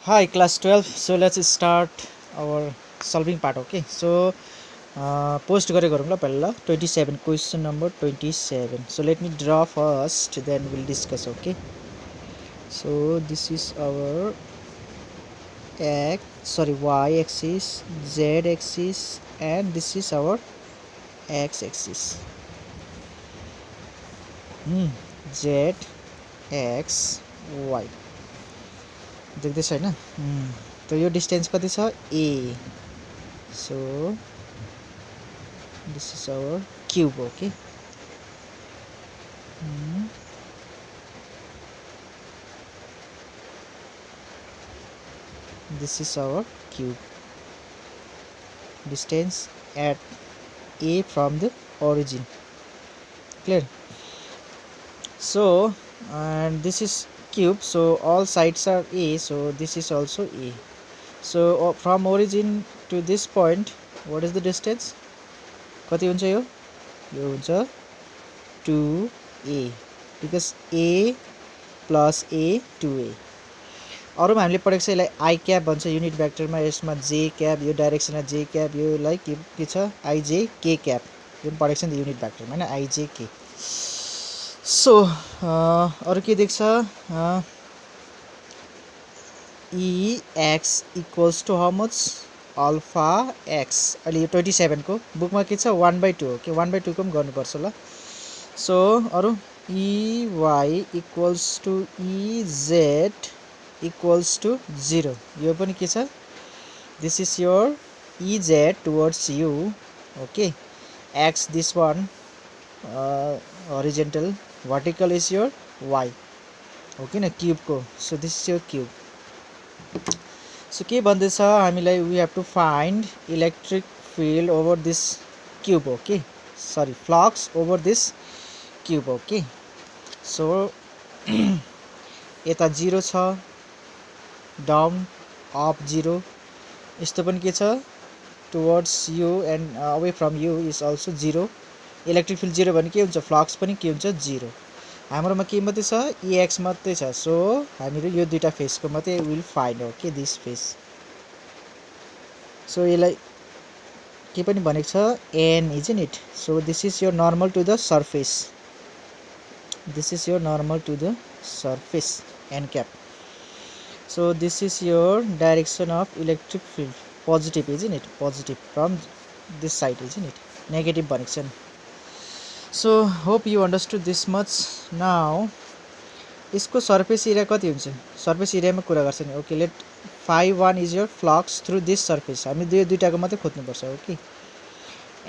Hi, class 12. So let's start our solving part. Okay. So post gare garung la pahila 27 question number 27. So let me draw first, then we'll discuss. Okay. So this is our y axis, z axis, and this is our x axis. Z x y. देख्दैछ हैन त यो distance कति छ a. So this is our cube. Okay. This is our cube. Distance at a from the origin. Clear? So and this is cube, so all sides are a, so this is also a. So from origin to this point, what is the distance? कति हुन्छ यो हुन्छ 2a, because a plus a 2a. अरुमा हामीले पढेको छ यसलाई i cap भन्छ unit भेक्टरमा, यसमा j क्याप, यो डाइरेक्सनमा j क्याप, यो लाइक के छ i j k क्याप, यो पढेको छ नि युनिट भेक्टरमा हैन, i j k. So अरु के देख्छ e x equals to how much? Alpha x. अहिले यो 27 को बुकमा के छ 1/2 हो के 1/2 को पनि गर्नु पर्छ ल. सो अरु e y equals to e z equals to 0. यो पनि के छ, this is your e z towards you. Okay. X this one horizontal, vertical is your y. Okay na, cube ko. So this is your cube. So के भन्दैछ हामीलाई, we have to find electric field over this cube. Okay, sorry, flux over this cube. Okay. So यता 0 छ, down up 0, यस्तो पनि के छ towards you and away from you is also 0. Electric field 0 भने के हुन्छ, फ्लक्स पनि के हुन्छ 0. हाम्रोमा के मात्रै छ ex मात्रै छ. सो हामीहरु यो दुईटा फेसको मात्रै will find. Okay, this face. So यसलाई के पनि भनेको छ n, isn't it? So this is your normal to the surface. This is your normal to the surface, n cap. So this is your direction of electric field, positive, isn't it? Positive from this side, isn't it? Negative भनेको छ नि. So hope you understood this much. Now इसको surface area कति हुन्छ, surface area मा कुरा गर्छ नि. Okay, let phi 1 is your flux through this surface. हामी दुईटाको मात्रै खोज्नु पर्छ. Okay,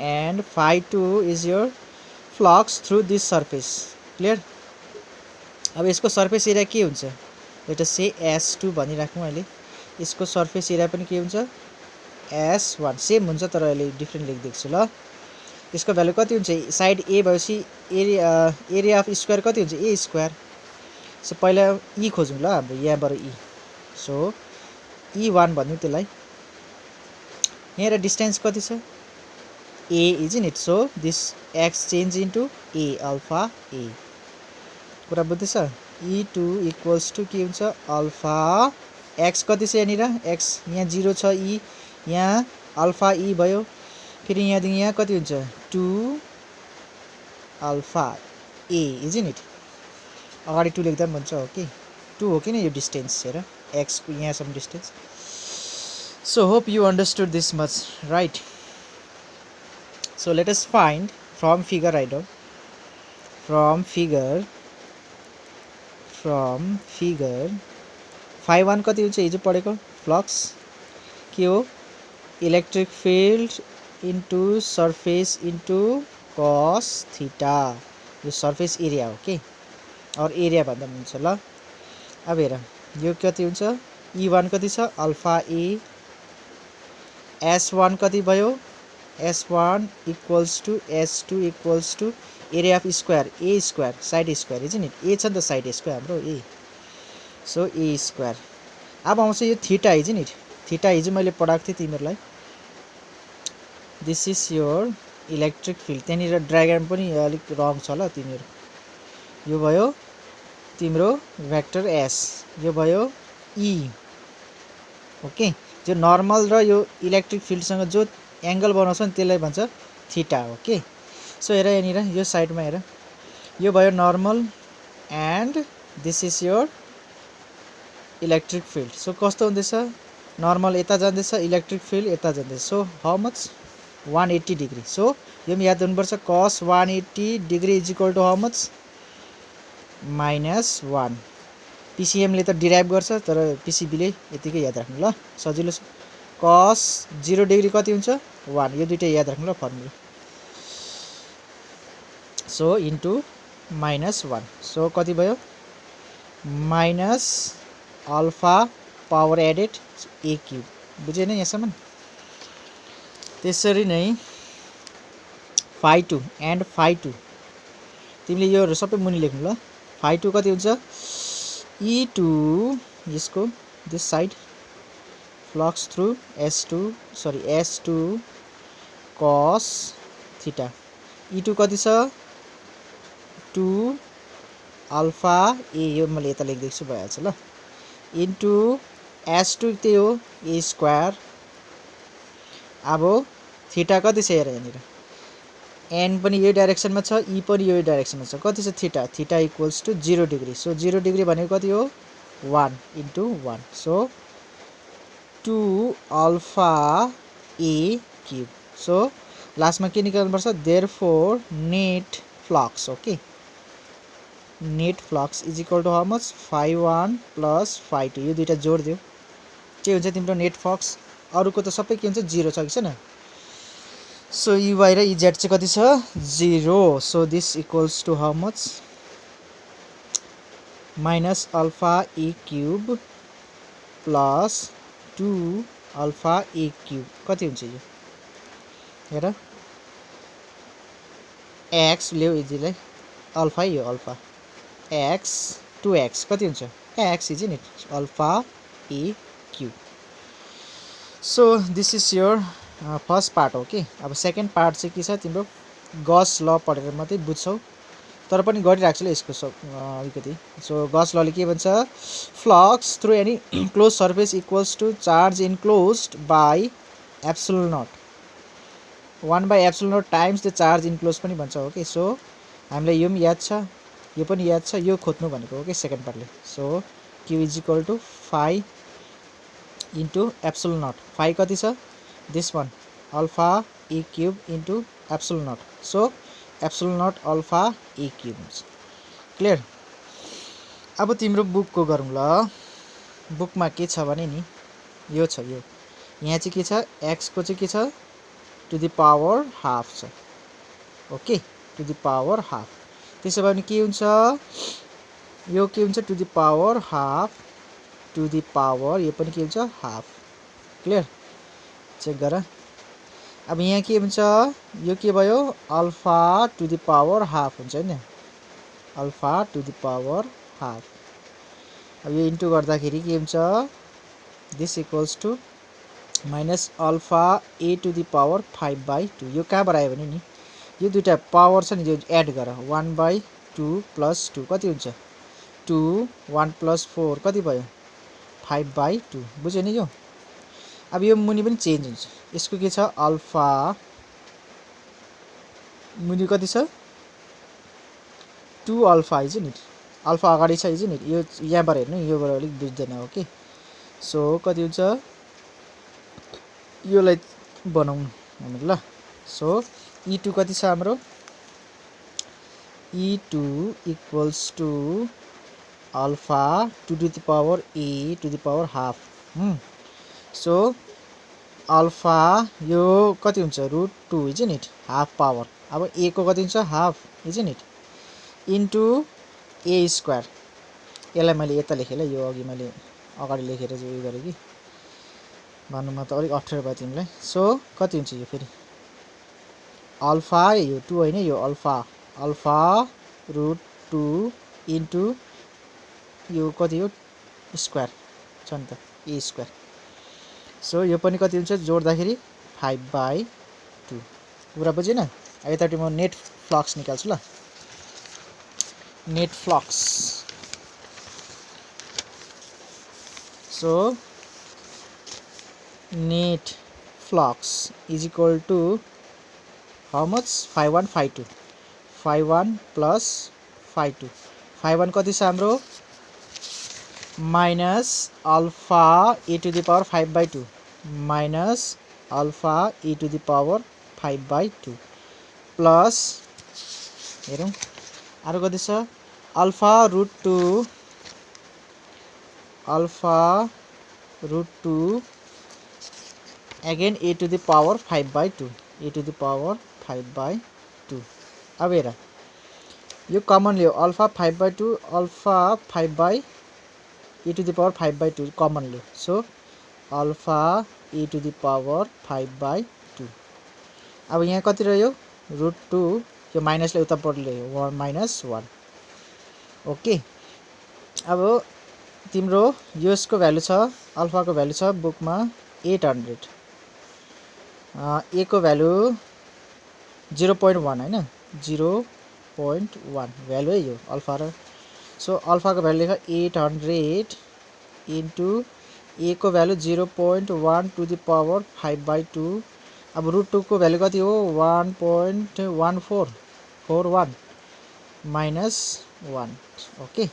and phi 2 is your flux through this surface. Clear? अब यसको surface area के हुन्छ, let us say s2 भनिराखौँ अहिले. यसको surface area पनि के हुन्छ s1. सेम हुन्छ तर अहिले डिफरेन्ट लेख्दिएको छु ल. यसको भ्यालु कति हुन्छ, साइड a भएपछि एरिया अफ स्क्वायर कति हुन्छ a स्क्वायर. सो पहिला e खोजौँ ल हाम्रो यहाँबाट e. सो e1 भन्नु त्यसलाई. यहाँ डिस्टेन्स कति छ a, isn't it? So this x change into a, alpha a. कुरा बुझ्दैछ. e2 equals to के हुन्छ अल्फा x कति छ यहाँनिर x, यहाँ 0 छ, e यहाँ अल्फा e भयो, फेरि यहाँदेखि यहाँ कति हुन्छ 2 अल्फा a, isn't it? अगाडि 2 लेख्दा पनि हुन्छ. ओके, 2 हो कि न यो डिस्टेन्स, हेर x को यहाँसम्म distance. So hope you understood this much, right? So let us find from figure, write down from figure phi 1 कति हुन्छ हिजो पढेको फ्लक्स के हो, electric field into surface into cos theta. यो सर्फेस एरिया हो के, और एरिया भन्दा पनि हुन्छ ल. अब हेर यो कति हुन्छ, e1 कति छ अल्फा a, s1 कति भयो s1 equals to s2 equals to area of square a square, side square, isn't it? a छ नि त साइड स्क्वायर हाम्रो a. So a square. अब आउँछ यो थीटा, isn't it? थीटा हिजो मैले पढाएको थिएँ तिमीहरूलाई. This is your electric field. त्यहाँनिर डायग्राम पनि अलिक रङ छ ल तिमीहरू. यो भयो तिम्रो भेक्टर s, यो भयो e, ओके जो नर्मल र यो इलेक्ट्रिक फिल्डसँग जो एंगल बनाउँछ नि त्यसलाई भन्छ थीटा ओके सो हेर यहाँनिर यो साइडमा हेर यो भयो normal and this is your electric field so कस्तो हुँदैछ नर्मल यता जाँदैछ इलेक्ट्रिक फिल्ड यता जाँदैछ so how much 180 degree so यो पनि याद हुनुपर्छ cos 180 degree is equal to how much -1 पीसीएमले त डिराइभ गर्छ तर पीसीबीले यतिकै याद राख्नु ल सजिलो छ cos 0 डिग्री कति हुन्छ 1 यो दुईटै याद राख्नु ल फर्मुला सो इन्टु -1 सो कति भयो minus alpha power added A cube बुझे नै यहाँसम्म त्यसरी नै phi2 एन्ड phi2 तिमीले यो सबै मुनि लेख्नु ल phi2 कति हुन्छ e2 यसको this side flux through s2 cos theta e2 कति छ 2 अल्फा ए यो मैले यता लेख्दै छु भइहाल्छ ल इन्टु s2 त्यही हो ए स्क्वायर अब थीटा कति छ हेर यहाँनिर एन पनि यही डाइरेक्सनमा छ ई पनि यही डाइरेक्सनमा छ कति छ theta equals to 0 degree so 0 degree भनेको कति हो 1 into 1 so 2 alpha a cube so लास्टमा के निकाल्नुपर्छ therefore net flux okay net flux is equal to how much phi1 plus phi2 यो दुईटा जोड दियो के हुन्छ तिम्रो नेट फ्लक्स अरुको त सबै के हुन्छ 0 छ कि छैन सो युवाई र इजेड चाहिँ कति छ 0 so this equals to how much minus alpha a cube plus 2 alpha a cube कति हुन्छ यो हेर एक्स ल्याऊ यतिलाई अल्फा यो अल्फा एक्स 2x कति हुन्छ x is it alpha a cube so this is your first part हो कि अब सेकेन्ड पार्ट चाहिँ के छ तिम्रो गस ल पढेर मात्रै बुझ्छौ तर पनि गरिरहेको छु ल यसको अलिकति सो गस लले के भन्छ flux through any close surface equals to charge enclosed by epsilon naught 1/एप्सिलोन naught times the charge enclose पनि भन्छ हो कि सो हामीलाई यो पनि याद छ यो पनि याद छ यो खोज्नु भनेको हो कि सेकेन्ड पार्टले so Q is equal to phi into epsilon naught phi कति छ this one alpha e cube into epsilon naught so epsilon naught alpha e cube clear अब तिम्रो बुक को गरौँ ल बुकमा के छ भने नि यो छ यो यहाँ चाहिँ के छ x को चाहिँ के छ टु द पावर हाफ छ okay to the power half त्यसो भने के हुन्छ यो के हुन्छ to the power half to the power यो पनि के हुन्छ हाफ क्लियर चेक गर अब यहाँ के हुन्छ यो के भयो alpha to the power half हुन्छ हैन alpha to the power half अब यो इन्टु गर्दाखेरि के हुन्छ this equals to minus alpha a to the power 5/2 यो कहाँबाट आयो भने नि यो दुईटा पावर छ नि यो एड गर 1/2 प्लस 2 कति हुन्छ 2 1 प्लस 4 कति भयो 5/2 बुझ्यो नि यो अब यो मुनि पनि चेन्ज हुन्छ यसको के छ अल्फा मुनि कति छ 2 अल्फा इज नि अल्फा अगाडि छ इज नि यो यहाँबाट हेर्नु योबाट अलिक बुझ्दैन हो कि सो कति हुन्छ योलाई बनाउँ हामी ल सो e2 कति छ हाम्रो e2 equals to alpha to the power a to the power half so alpha यो कति हुन्छ √2 इज इट हाफ पावर अब ए को कति हुन्छ half is it into A square यसलाई मैले यता लेखेँ ल यो अघि मैले अगाडि लेखेर चाहिँ उयो गरेँ कि भन्नुमा त अलिक अप्ठ्यारो भयो तिमीलाई सो कति हुन्छ यो फेरि अल्फा यो 2 होइन यो अल्फा √2 इन्टु यो कति हो स्क्वायर छ नि त ए स्क्वायर सो यो पनि कति हुन्छ जोड्दाखेरि 5/2 कुरा बुझेन यतापट्टि म नेट फ्लक्स निकाल्छु ल net flux so net flux is equal to how much 5 1 5 2 5 1 plus 5 2 5 1 कति छ हाम्रो minus alpha e to the power 5/2 minus alpha e to the power 5/2 plus हेरौँ अरु कति छ alpha √2 again e to the power 5/2 e to the power 5/2 अब हेर यो कमन लियो alpha 5/2 alpha 5 e to the power 5/2 common लियो so alpha e to the power 5/2 अब यहाँ कति रह्यो √2 यो माइनसले उतापट्टि ल्यायो 1 -1 ओके अब तिम्रो यसको भ्यालु छ अल्फा को भ्यालु छ बुकमा 800 ए को भ्यालु 0.1 हैन 0.1 भ्यालु है यो अल्फा र सो अल्फा को भ्यालु लेख 800 इन्टु ए को भ्यालु 0.1 टू द पावर 5/2 अब √2 को भ्यालु कति हो 1.1441 -1 ओके